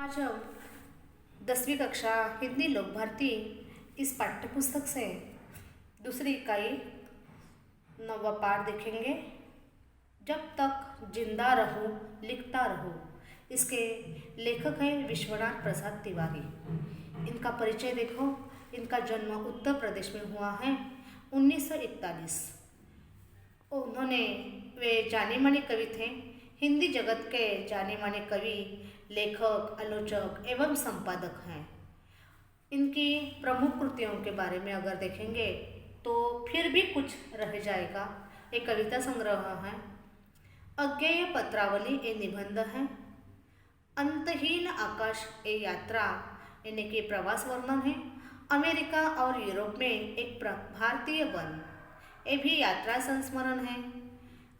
आज हम 10वीं कक्षा हिंदी लोक भारती इस पाठ्यपुस्तक से दूसरी इकाई 9वां पाठ देखेंगे। जब तक जिंदा रहूं लिखता रहूं। इसके लेखक हैं विश्वनाथ प्रसाद तिवारी। इनका परिचय देखो। इनका जन्म उत्तर प्रदेश में हुआ है 1941। उन्होंने वे जाने माने कवि थे। हिंदी जगत के जाने माने कवि, लेखक, आलोचक एवं संपादक हैं। इनकी प्रमुख कृतियों के बारे में अगर देखेंगे तो फिर भी कुछ रह जाएगा। एक कविता संग्रह है, अज्ञेय पत्रावली ए निबंध है, अंतहीन आकाश ए यात्रा यानी कि प्रवास वर्णन है, अमेरिका और यूरोप में एक भारतीय वन ये भी यात्रा संस्मरण है।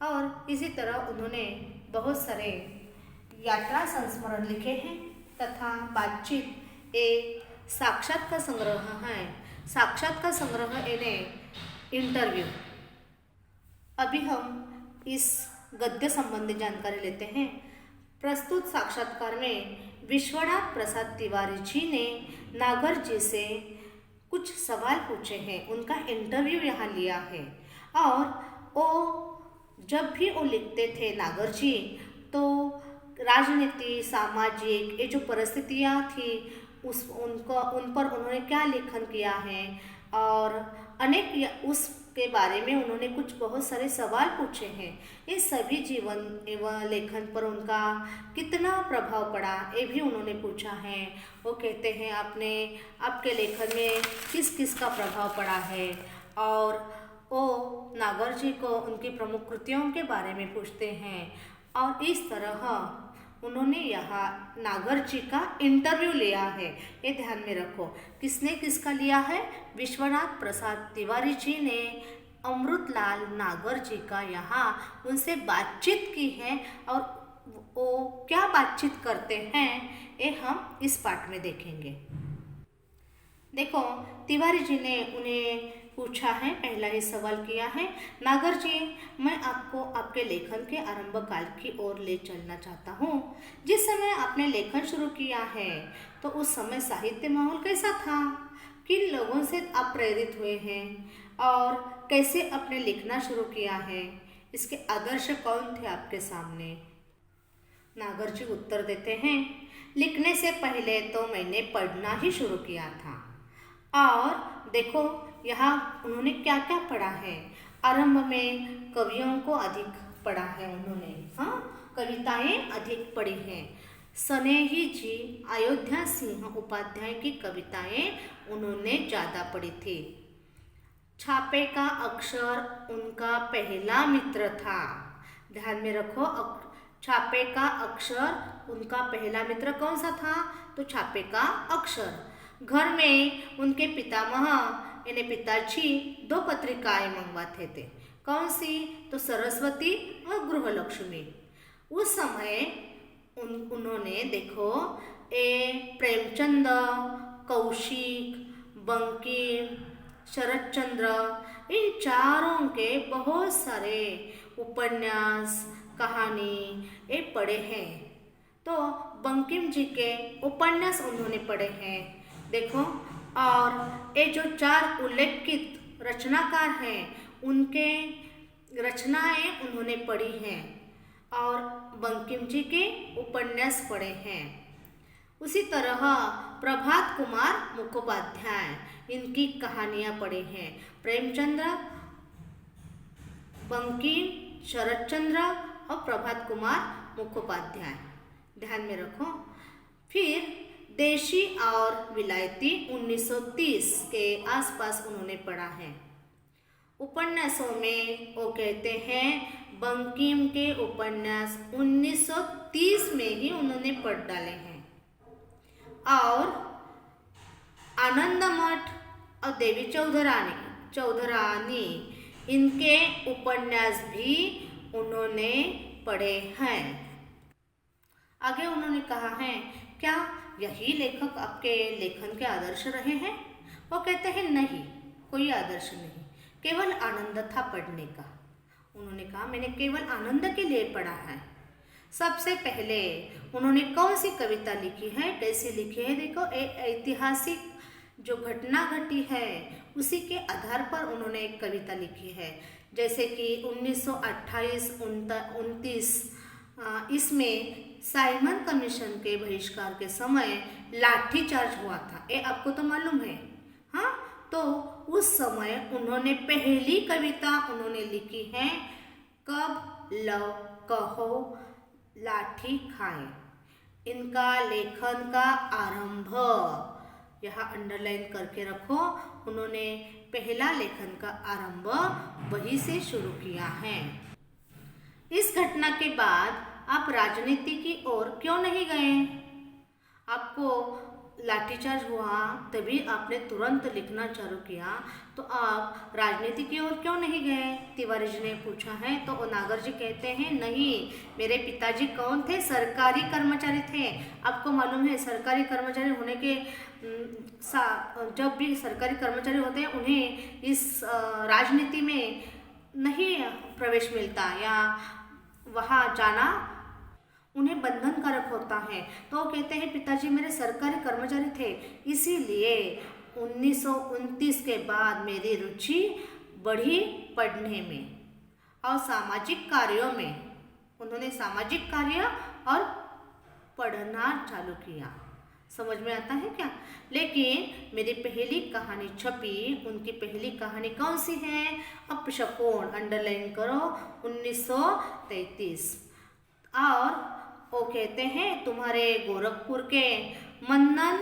और इसी तरह उन्होंने बहुत सारे यात्रा संस्मरण लिखे हैं तथा बातचीत एक साक्षात्कार संग्रह है। साक्षात्कार संग्रह यानी इंटरव्यू। अभी हम इस गद्य संबंधी जानकारी लेते हैं। प्रस्तुत साक्षात्कार में विश्वनाथ प्रसाद तिवारी जी ने नागर जी से कुछ सवाल पूछे हैं। उनका इंटरव्यू यहाँ लिया है। और वो जब भी वो लिखते थे नागर जी, तो राजनीति, सामाजिक ये जो परिस्थितियाँ थी उन पर उन्होंने क्या लेखन किया है और अनेक उसके बारे में उन्होंने कुछ बहुत सारे सवाल पूछे हैं। ये सभी जीवन एवं लेखन पर उनका कितना प्रभाव पड़ा ये भी उन्होंने पूछा है। वो कहते हैं आपके लेखन में किस किस का प्रभाव पड़ा है। और वो नागर जी को उनकी प्रमुख कृतियों के बारे में पूछते हैं। और इस तरह उन्होंने यहाँ नागर जी का इंटरव्यू लिया है। ये ध्यान में रखो। किसने किसका लिया है? विश्वनाथ प्रसाद तिवारी जी ने अमृतलाल नागर जी का यहाँ उनसे बातचीत की है। और वो क्या बातचीत करते हैं ये हम इस पाठ में देखेंगे। देखो, तिवारी जी ने उन्हें पूछा है, पहला ही सवाल किया है, नागर जी, मैं आपको आपके लेखन के आरंभ काल की ओर ले चलना चाहता हूँ। जिस समय आपने लेखन शुरू किया है तो उस समय साहित्य माहौल कैसा था? किन लोगों से आप प्रेरित हुए हैं और कैसे आपने लिखना शुरू किया है? इसके आदर्श कौन थे आपके सामने? नागर जी उत्तर देते हैं, लिखने से पहले तो मैंने पढ़ना ही शुरू किया था। और देखो यहाँ उन्होंने क्या क्या पढ़ा है। आरंभ में कवियों को अधिक पढ़ा है उन्होंने, कविताएं अधिक पढ़ी हैं। स्नेही जी, अयोध्या सिंह उपाध्याय की कविताएं उन्होंने ज़्यादा पढ़ी थी। छापे का अक्षर उनका पहला मित्र था। ध्यान में रखो, छापे का अक्षर उनका पहला मित्र कौन सा था? तो छापे का अक्षर। घर में उनके पितामह यानी पिताजी 2 पत्रिकाएं मंगवाते थे। कौन सी? तो सरस्वती और गृहलक्ष्मी। उस समय उन्होंने देखो प्रेमचंद, कौशिक, बंकिम, शरतचंद्र इन चारों के बहुत सारे उपन्यास, कहानी ये पढ़े हैं। तो बंकिम जी के उपन्यास उन्होंने पढ़े हैं। देखो, और ये जो 4 उल्लेखित रचनाकार हैं उनके रचनाएं उन्होंने पढ़ी हैं और बंकिम जी के उपन्यास पढ़े हैं। उसी तरह प्रभात कुमार मुखोपाध्याय इनकी कहानियाँ पढ़े हैं। प्रेमचंद्र, बंकिम, शरतचंद्र और प्रभात कुमार मुखोपाध्याय। ध्यान में रखो। फिर देशी और विलायती 1930 के आसपास उन्होंने पढ़ा है। उपन्यासों में वो कहते हैं बंकिम के उपन्यास 1930 में ही उन्होंने पढ़ डाले हैं। और आनंदमठ और देवी चौधरानी इनके उपन्यास भी उन्होंने पढ़े हैं। आगे उन्होंने कहा है, क्या यही लेखक आपके लेखन के आदर्श रहे हैं? वो कहते हैं नहीं, कोई आदर्श नहीं, केवल आनंद था पढ़ने का। उन्होंने कहा मैंने केवल आनंद के लिए पढ़ा है। सबसे पहले उन्होंने कौन सी कविता लिखी है, कैसी लिखी है? देखो, ऐतिहासिक जो घटना घटी है उसी के आधार पर उन्होंने एक कविता लिखी है। जैसे कि 1928-29 इसमें साइमन कमीशन के बहिष्कार के समय लाठीचार्ज हुआ था, ये आपको तो मालूम है। हाँ, तो उस समय उन्होंने पहली कविता उन्होंने लिखी है, कब लव कहो लाठी खाए। इनका लेखन का आरंभ यहाँ अंडरलाइन करके रखो, उन्होंने पहला लेखन का आरंभ वहीं से शुरू किया है। इस घटना के बाद आप राजनीति की ओर क्यों नहीं गए? आपको लाठीचार्ज हुआ तभी आपने तुरंत लिखना चालू किया, तो आप राजनीति की ओर क्यों नहीं गए? तिवारी जी ने पूछा है। तो नागर जी कहते हैं, नहीं, मेरे पिताजी कौन थे? सरकारी कर्मचारी थे। आपको मालूम है सरकारी कर्मचारी होने के जब भी सरकारी कर्मचारी होते हैं उन्हें इस राजनीति में नहीं प्रवेश मिलता या वहाँ जाना उन्हें बंधनकारक होता है। तो वो कहते हैं पिताजी मेरे सरकारी कर्मचारी थे, इसीलिए 1929 के बाद मेरी रुचि बढ़ी पढ़ने में और सामाजिक कार्यों में। उन्होंने सामाजिक कार्य और पढ़ना चालू किया। समझ में आता है क्या? लेकिन मेरी पहली कहानी छपी, उनकी पहली कहानी कौन सी है? अपशकुन, अंडरलाइन करो, 1933। और वो कहते हैं तुम्हारे गोरखपुर के मन्नन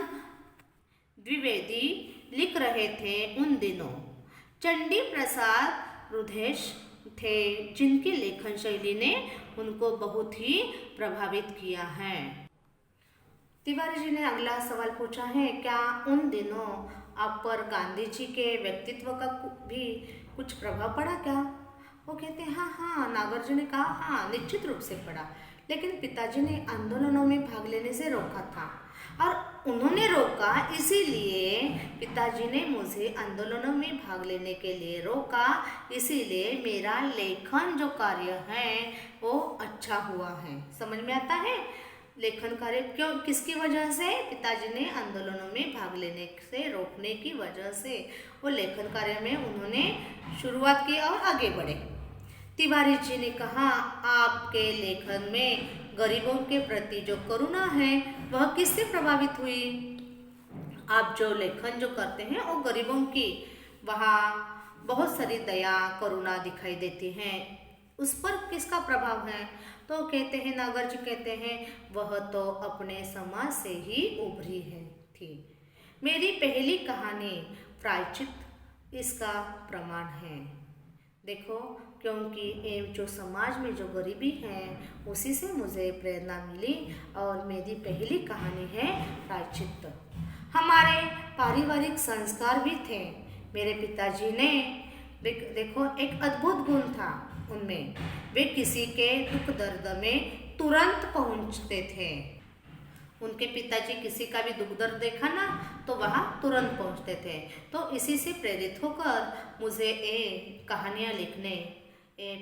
द्विवेदी लिख रहे थे उन दिनों। चंडी प्रसाद रुधेश थे जिनकी लेखन शैली ने उनको बहुत ही प्रभावित किया है। तिवारी जी ने अगला सवाल पूछा है, क्या उन दिनों आप पर गांधी जी के व्यक्तित्व का भी कुछ प्रभाव पड़ा क्या? वो कहते हैं हाँ, नागर जी ने कहा हाँ, निश्चित रूप से पड़ा, लेकिन पिताजी ने आंदोलनों में भाग लेने से रोका था और उन्होंने रोका इसीलिए पिताजी ने मुझे आंदोलनों में भाग लेने के लिए रोका, इसीलिए मेरा लेखन जो कार्य है वो अच्छा हुआ है। समझ में आता है? लेखन कार्य क्यों, किसकी वजह से? पिताजी ने आंदोलनों में भाग लेने से रोकने की वजह से वो लेखन कार्य में उन्होंने शुरुआत की और आगे बढ़े। तिवारी जी ने कहा आपके लेखन में गरीबों के प्रति जो करुणा है वह किससे प्रभावित हुई? आप जो लेखन जो करते हैं वो गरीबों की, वहाँ बहुत सारी दया करुणा दिखाई देती है, उस पर किसका प्रभाव है? तो कहते हैं, नागर जी कहते हैं, वह तो अपने समाज से ही उभरी है थी। मेरी पहली कहानी प्रायश्चित इसका प्रमाण है। देखो, क्योंकि ये जो समाज में जो गरीबी है उसी से मुझे प्रेरणा मिली और मेरी पहली कहानी है प्रायश्चित। हमारे पारिवारिक संस्कार भी थे। मेरे पिताजी ने देखो एक अद्भुत गुण था उनमें, वे किसी के दुख दर्द में तुरंत पहुंचते थे। उनके पिताजी किसी का भी दुख दर्द देखा ना तो वहाँ तुरंत पहुँचते थे। तो इसी से प्रेरित होकर मुझे ये कहानियाँ लिखने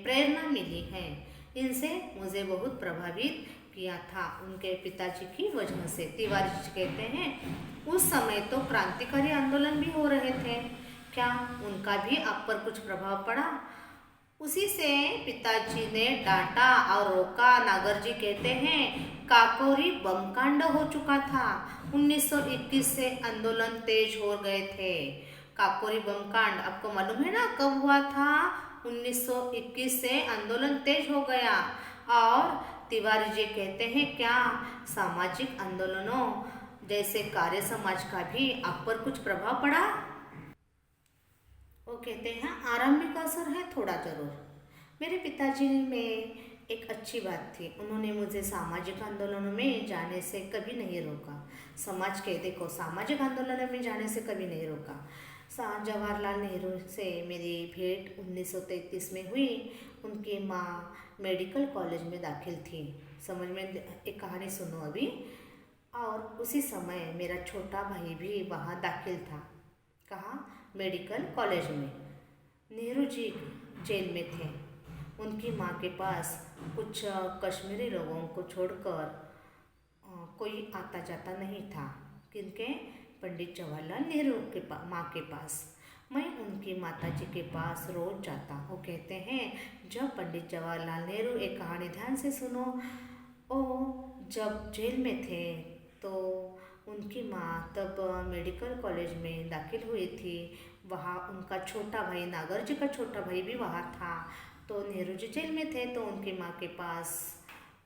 प्रेरणा मिली है। इनसे मुझे बहुत प्रभावित किया था उनके पिताजी की वजह से। तिवारी जी कहते हैं उस समय तो क्रांतिकारी आंदोलन भी हो रहे थे, क्या उनका भी आप पर कुछ प्रभाव पड़ा? उसी से पिताजी ने डांटा और रोका। नागर जी कहते हैं काकोरी बमकांड हो चुका था। 1921 से आंदोलन तेज हो गए थे। काकोरी बमकांड आपको मालूम है ना कब हुआ था? 1921 से आंदोलन तेज हो गया। और तिवारी जी कहते हैं क्या सामाजिक आंदोलनों जैसे कार्य समाज का भी आप पर कुछ प्रभाव पड़ा? वो कहते हैं आरंभिक असर है थोड़ा जरूर। मेरे पिताजी में एक अच्छी बात थी, उन्होंने मुझे सामाजिक आंदोलनों में जाने से कभी नहीं रोका। समाज के देखो सामाजिक आंदोलनों में जाने से कभी नहीं रोका। जवाहरलाल नेहरू से मेरी भेंट 1933 में हुई। उनकी माँ मेडिकल कॉलेज में दाखिल थी। समझ में एक कहानी सुनो अभी। और उसी समय मेरा छोटा भाई भी वहाँ दाखिल था। कहाँ? मेडिकल कॉलेज में। नेहरू जी जेल में थे। उनकी माँ के पास कुछ कश्मीरी लोगों को छोड़कर कोई आता जाता नहीं था। किनके? पंडित जवाहरलाल नेहरू के माँ के पास। मैं उनकी माताजी के पास रोज जाता। वो कहते हैं, जब पंडित जवाहरलाल नेहरू, एक कहानी ध्यान से सुनो। वो जब जेल में थे तो उनकी माँ तब मेडिकल कॉलेज में दाखिल हुई थी। वहाँ उनका छोटा भाई, नागरजी का छोटा भाई भी वहाँ था। तो नेहरू जी जेल में थे तो उनकी माँ के पास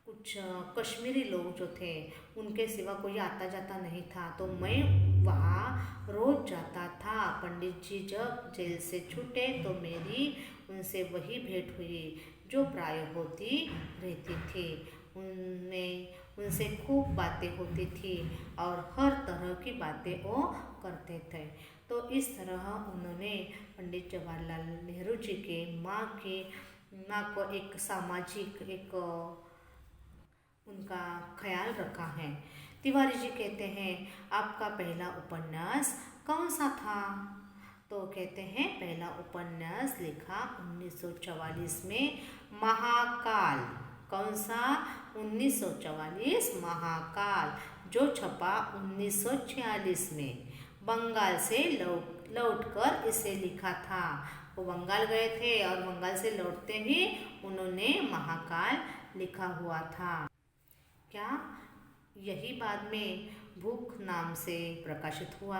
कुछ कश्मीरी लोग जो थे उनके सिवा कोई आता जाता नहीं था। तो मैं वहाँ रोज जाता था। पंडित जी जब जेल से छूटे तो मेरी उनसे वही भेंट हुई जो प्राय होती रहती थी। उनसे खूब बातें होती थी और हर तरह की बातें वो करते थे। तो इस तरह उन्होंने पंडित जवाहरलाल नेहरू जी के माँ को एक सामाजिक उनका ख्याल रखा है। तिवारी जी कहते हैं, आपका पहला उपन्यास कौन सा था? तो कहते हैं, पहला उपन्यास लिखा 1944 में, महाकाल। कौन सा? 1944 महाकाल, जो छपा 1946 में। बंगाल से लौटकर इसे लिखा था। वो बंगाल गए थे और बंगाल से लौटते ही उन्होंने महाकाल लिखा हुआ था। क्या यही बाद में भूख नाम से प्रकाशित हुआ?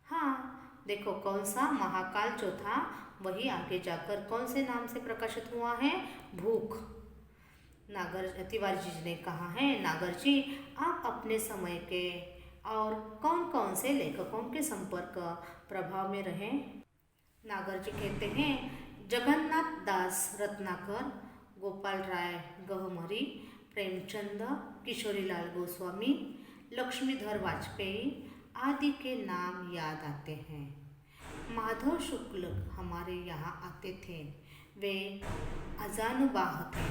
हाँ, देखो कौन सा महाकाल जो था वही आगे जाकर कौन से नाम से प्रकाशित हुआ है? भूख। तिवारी जी ने कहा है, नागर जी आप अपने समय के और कौन कौन से लेखकों के संपर्क प्रभाव में रहे? नागर जी कहते हैं, जगन्नाथ दास रत्नाकर, गोपाल राय गहमरी, प्रेमचंद, किशोरीलाल गोस्वामी, लक्ष्मीधर वाजपेयी आदि के नाम याद आते हैं। माधव शुक्ल हमारे यहाँ आते थे। वे अजानुबाह थे,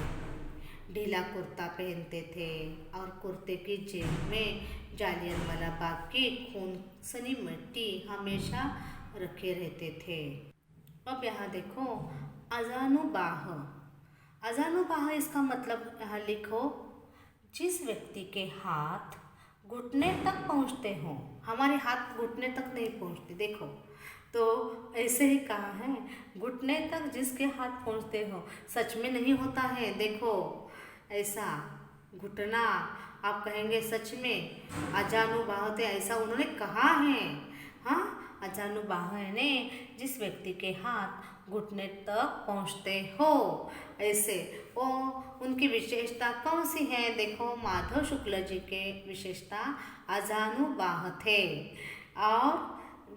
ढीला कुर्ता पहनते थे और कुर्ते की जेब में जालियनवाला बाग की खून सनी मिट्टी हमेशा रखे रहते थे। अब यहाँ देखो, अजानुबाह। अजानुबाह इसका मतलब यहाँ लिखो, जिस व्यक्ति के हाथ घुटने तक पहुँचते हों। हमारे हाथ घुटने तक नहीं पहुँचते, देखो तो ऐसे ही कहा है, घुटने तक जिसके हाथ पहुँचते हो। सच में नहीं होता है, देखो ऐसा घुटना आप कहेंगे सच में अजानुबाह थे, ऐसा उन्होंने कहा है। हाँ, अजानुबाह ने जिस व्यक्ति के हाथ घुटने तक पहुँचते हो, ऐसे वो उनकी विशेषता कौन सी है? देखो, माधव शुक्ल जी के विशेषता अजानुबाह थे और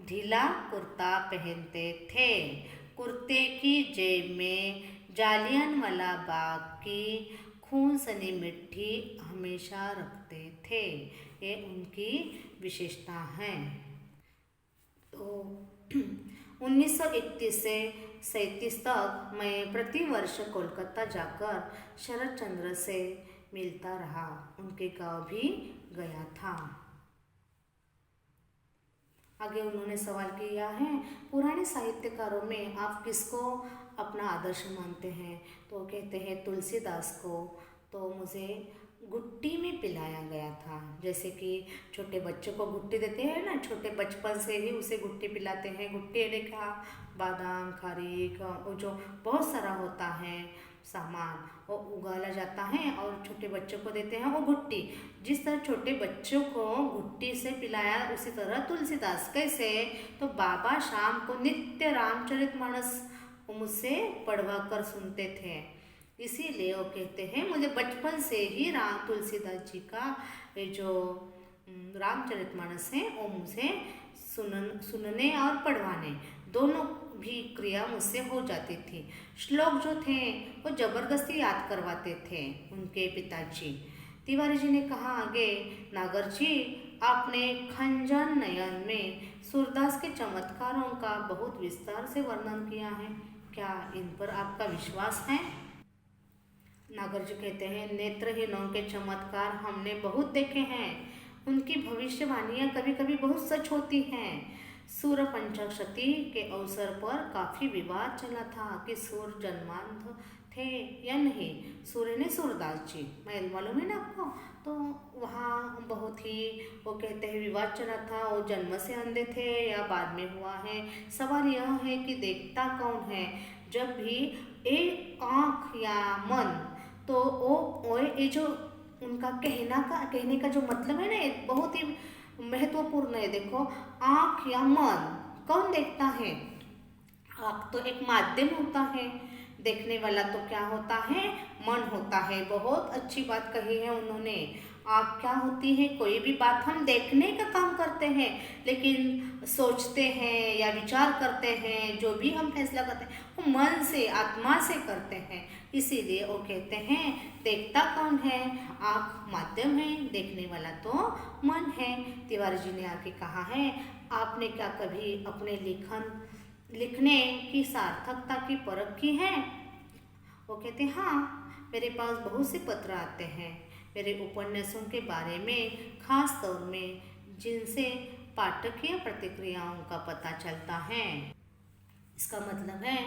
ढीला कुर्ता पहनते थे। कुर्ते की जेब में जालियनवाला बाग की खून सनी मिट्टी हमेशा रखते थे। ये उनकी विशेषता है। तो 1931 से 1937 तक मैं प्रतिवर्ष कोलकाता जाकर शरद चंद्र से मिलता रहा। उनके गांव भी गया था। आगे उन्होंने सवाल किया है, पुराने साहित्यकारों में आप किसको अपना आदर्श मानते हैं? तो कहते हैं तुलसीदास को। तो मुझे गुट्टी में पिलाया गया था, जैसे कि छोटे बच्चों को गुट्टी देते हैं ना, छोटे बचपन से ही उसे गुट्टी पिलाते हैं। गुट्टी ने कहा बादाम, खारीक, वो जो बहुत सारा होता है सामान, वो उगाला जाता है और छोटे बच्चों को देते हैं वो गुट्टी। जिस तरह छोटे बच्चों को गुट्टी से पिलाया, उसी तरह तुलसीदास। कैसे? तो बाबा शाम को नित्य रामचरितमानस मुझसे पढ़वा कर सुनते थे, इसीलिए वो कहते हैं मुझे बचपन से ही तुलसीदास जी का ये जो रामचरितमानस है वो मुझे सुनने और पढ़वाने दोनों भी क्रिया मुझसे हो जाती थी। श्लोक जो थे वो जबरदस्ती याद करवाते थे उनके पिताजी। तिवारी जी ने कहा आगे, नागर जी आपने खंजन नयन में सूरदास के चमत्कारों का बहुत विस्तार से वर्णन किया है, क्या इन पर आपका विश्वास है? नागर जी कहते हैं, नेत्रहीनों के चमत्कार हमने बहुत देखे हैं। उनकी भविष्यवाणियाँ कभी कभी बहुत सच होती हैं। सूर्य पंचाक्षती के अवसर पर काफ़ी विवाद चला था कि सूर्य जन्मांध थे या नहीं? सूर्य ने सूरदास जी, मैं मालूम है ना आपको। तो वहाँ बहुत ही वो कहते हैं विवाद चला था, वो जन्म से अंधे थे या बाद में हुआ है। सवाल यह है कि देखता कौन है? जब भी एक आँख या मन, तो वो ये जो उनका कहने का जो मतलब है ना, ये बहुत ही महत्वपूर्ण है। देखो, आँख या मन कौन देखता है? आँख तो एक माध्यम होता है, देखने वाला तो क्या होता है? मन होता है। बहुत अच्छी बात कही है उन्होंने। आँख क्या होती है? कोई भी बात हम देखने का काम करते हैं, लेकिन सोचते हैं या विचार करते हैं, जो भी हम फैसला करते हैं वो मन से, आत्मा से करते हैं। इसीलिए वो कहते हैं देखता कौन है? आँख माध्यम है, देखने वाला तो मन है। तिवारी जी ने आके कहा है, आपने क्या कभी अपने लिखने की सार्थकता की परख की है? वो कहते हैं हाँ, मेरे पास बहुत से पत्र आते हैं मेरे उपन्यासों के बारे में, खास तौर में जिनसे पाठकीय प्रतिक्रियाओं का पता चलता है। इसका मतलब है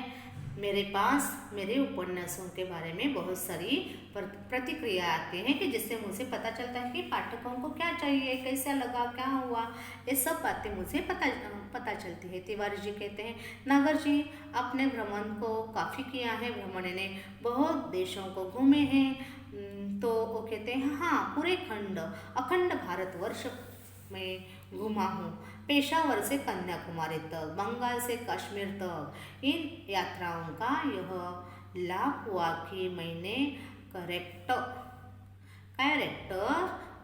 मेरे पास मेरे उपन्यासों के बारे में बहुत सारी प्रतिक्रिया आती हैं कि जिससे मुझे पता चलता है कि पाठकों को क्या चाहिए, कैसा लगा, क्या हुआ, ये सब बातें मुझे पता चलती है। तिवारी जी कहते हैं, नागर जी अपने भ्रमण को काफ़ी किया है, भ्रमण ने बहुत देशों को घूमे हैं। तो वो कहते हैं हाँ, पूरे अखंड भारतवर्ष में घूमा हूँ, पेशावर से कन्याकुमारी तक, बंगाल से कश्मीर तक। इन यात्राओं का यह लाभ हुआ कि मैंने कैरेक्टर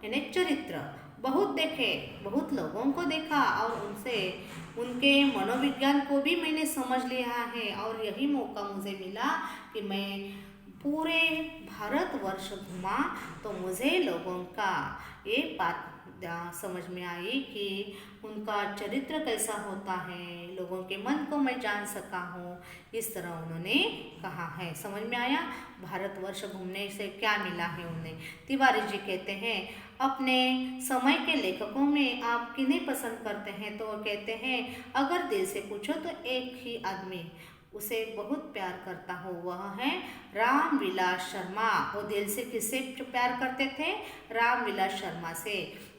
यानी चरित्र बहुत देखे, बहुत लोगों को देखा और उनके मनोविज्ञान को भी मैंने समझ लिया है। और यही मौका मुझे मिला कि मैं पूरे भारतवर्ष घूमा, तो मुझे लोगों का ये बात समझ में आई कि उनका चरित्र कैसा होता है, लोगों के मन को मैं जान सका हूँ। इस तरह उन्होंने कहा है। समझ में आया भारतवर्ष घूमने से क्या मिला है उन्हें। तिवारी जी कहते हैं, अपने समय के लेखकों में आप किन्हें पसंद करते हैं? तो वो कहते हैं, अगर दिल से पूछो तो एक ही आदमी उसे बहुत प्यार करता हो, वह है रामविलास शर्मा। वो दिल से किससे प्यार करते थे? रामविलास शर्मा से।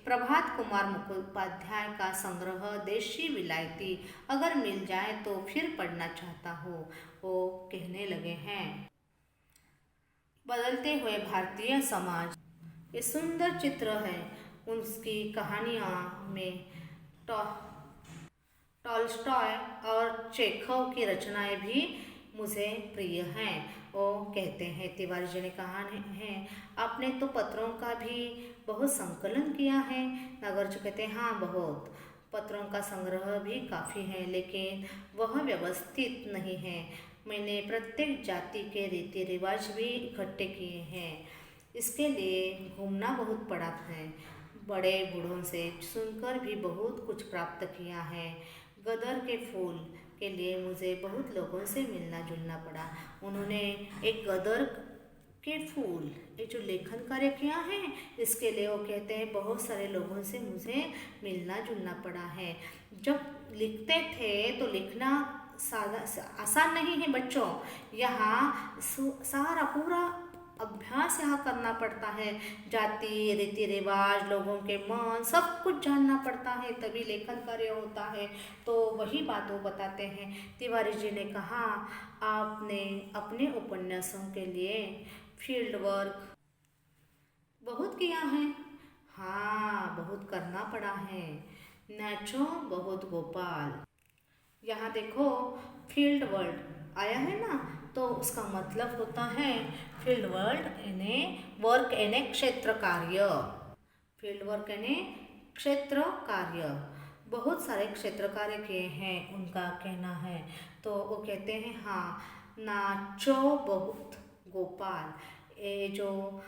प्रभात कुमार मुखोपाध्याय का संग्रह देशी विलायती अगर मिल जाए तो फिर पढ़ना चाहता हूँ, वो कहने लगे हैं। बदलते हुए भारतीय समाज, ये सुंदर चित्र है। उसकी कहानियाँ में टॉल्स्टॉय और चेखव की रचनाएं भी मुझे प्रिय हैं। वो कहते हैं, तिवारी जी ने कहा है, आपने तो पत्रों का भी बहुत संकलन किया है। नागर जी कहते हैं हाँ, बहुत पत्रों का संग्रह भी काफ़ी है, लेकिन वह व्यवस्थित नहीं है। मैंने प्रत्येक जाति के रीति रिवाज भी इकट्ठे किए हैं। इसके लिए घूमना बहुत पड़ा है, बड़े बूढ़ों से सुनकर भी बहुत कुछ प्राप्त किया है। गदर के फूल के लिए मुझे बहुत लोगों से मिलना जुलना पड़ा। उन्होंने एक गदर के फूल, ये जो लेखन कार्य किया है, इसके लिए वो कहते हैं बहुत सारे लोगों से मुझे मिलना जुलना पड़ा है। जब लिखते थे तो लिखना आसान नहीं है बच्चों। यहाँ सारा पूरा अभ्यास यहाँ करना पड़ता है। जाति, रीति रिवाज, लोगों के मन, सब कुछ जानना पड़ता है, तभी लेखन कार्य होता है। तो वही बात वो बताते हैं। तिवारी जी ने कहा, आपने अपने उपन्यासों के लिए फील्ड वर्क बहुत किया है। हाँ, बहुत करना पड़ा है। नाचो बहुत गोपाल। यहाँ देखो, फील्ड वर्ड आया है ना, तो उसका मतलब होता है फील्ड वर्क यानी क्षेत्र कार्य। फील्ड वर्क यानी क्षेत्र कार्य, बहुत सारे क्षेत्र कार्य किए हैं, उनका कहना है। तो वो कहते हैं हाँ, नाचो बहुत गोपाल। ये जो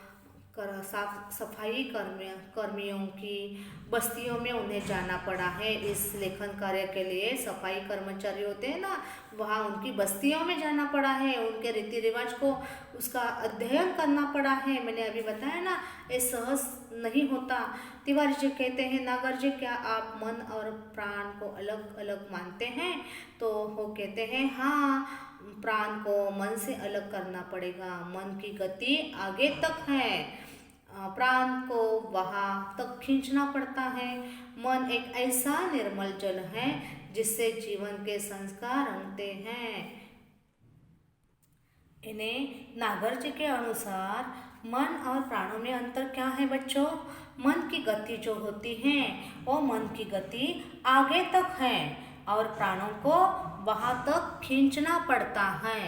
सफाई कर्मियों की बस्तियों में उन्हें जाना पड़ा है इस लेखन कार्य के लिए। सफाई कर्मचारी होते हैं ना, वहाँ उनकी बस्तियों में जाना पड़ा है, उनके रीति रिवाज को उसका अध्ययन करना पड़ा है। मैंने अभी बताया ना, ये सहज नहीं होता। तिवारी जी कहते हैं, नागर जी क्या आप मन और प्राण को अलग अलग मानते हैं? तो वो कहते हैं हाँ, प्राण को मन से अलग करना पड़ेगा। मन की गति आगे तक है, प्राण को वहाँ तक खींचना पड़ता है। मन एक ऐसा निर्मल जल है जिससे जीवन के संस्कार रंगते हैं। इन्हें नागर जी के अनुसार मन और प्राणों में अंतर क्या है बच्चों? मन की गति जो होती है वो मन की गति आगे तक है और प्राणों को वहाँ तक खींचना पड़ता है।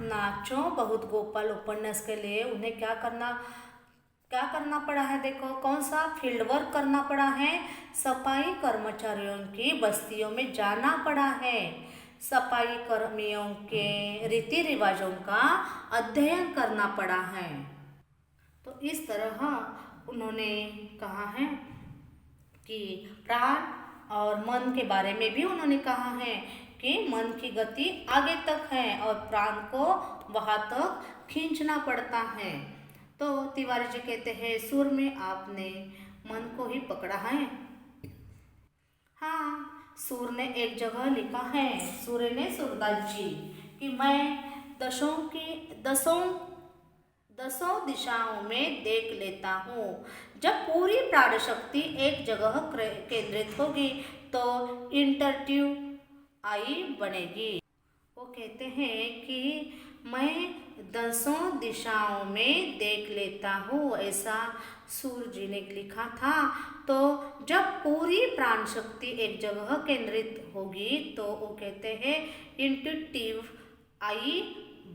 नाचो बहुत गोपाल उपन्यास के लिए उन्हें क्या करना पड़ा है? देखो कौन सा फील्ड वर्क करना पड़ा है? सफाई कर्मचारियों की बस्तियों में जाना पड़ा है, सफाई कर्मियों के रीति रिवाजों का अध्ययन करना पड़ा है। तो इस तरह उन्होंने कहा है कि प्राण और मन के बारे में भी उन्होंने कहा है कि मन की गति आगे तक है और प्राण को वहाँ तक खींचना पड़ता है। तो तिवारी जी कहते हैं सुर में आपने मन को ही पकड़ा है। हाँ, सूर ने एक जगह लिखा है, सूर्य ने सूरदास जी, कि मैं दसों दिशाओं में देख लेता हूँ। जब पूरी प्राण शक्ति एक जगह केंद्रित होगी तो इंटरट्यू आई बनेगी। वो कहते हैं कि मैं 10 दिशाओं में देख लेता हूँ, ऐसा सूर्य जी ने लिखा था। तो जब पूरी प्राण शक्ति एक जगह केंद्रित होगी तो वो कहते हैं इंट्यूटिव आई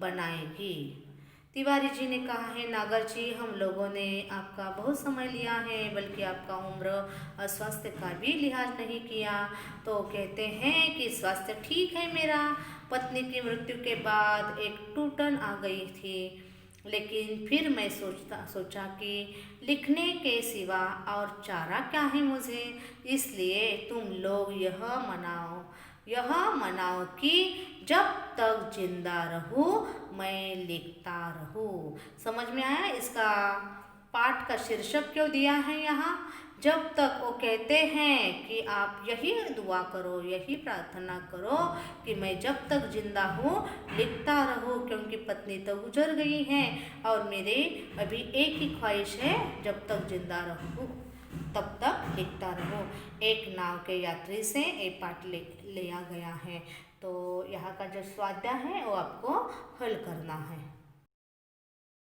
बनाएगी। तिवारी जी ने कहा है नागर जी, हम लोगों ने आपका बहुत समय लिया है, बल्कि आपका उम्र और स्वास्थ्य का भी लिहाज नहीं किया। तो कहते हैं कि स्वास्थ्य ठीक है मेरा, पत्नी की मृत्यु के बाद एक टूटन आ गई थी, लेकिन फिर मैं सोचा कि लिखने के सिवा और चारा क्या है मुझे, इसलिए तुम लोग यह मनाओ कि जब तक जिंदा रहूं मैं लिखता रहूं। समझ में आया? इसका पाठ का शीर्षक क्यों दिया है यहाँ? जब तक वो कहते हैं कि आप यही दुआ करो, यही प्रार्थना करो कि मैं जब तक जिंदा हूँ लिखता रहूँ, क्योंकि पत्नी तो गुजर गई है और मेरे अभी एक ही ख्वाहिश है, जब तक जिंदा रहूँ तब तक लिखता रहो। एक नाव के यात्री से एक पाठ लिया गया है। तो यहाँ का जो स्वाध्याय है वो आपको हल करना है।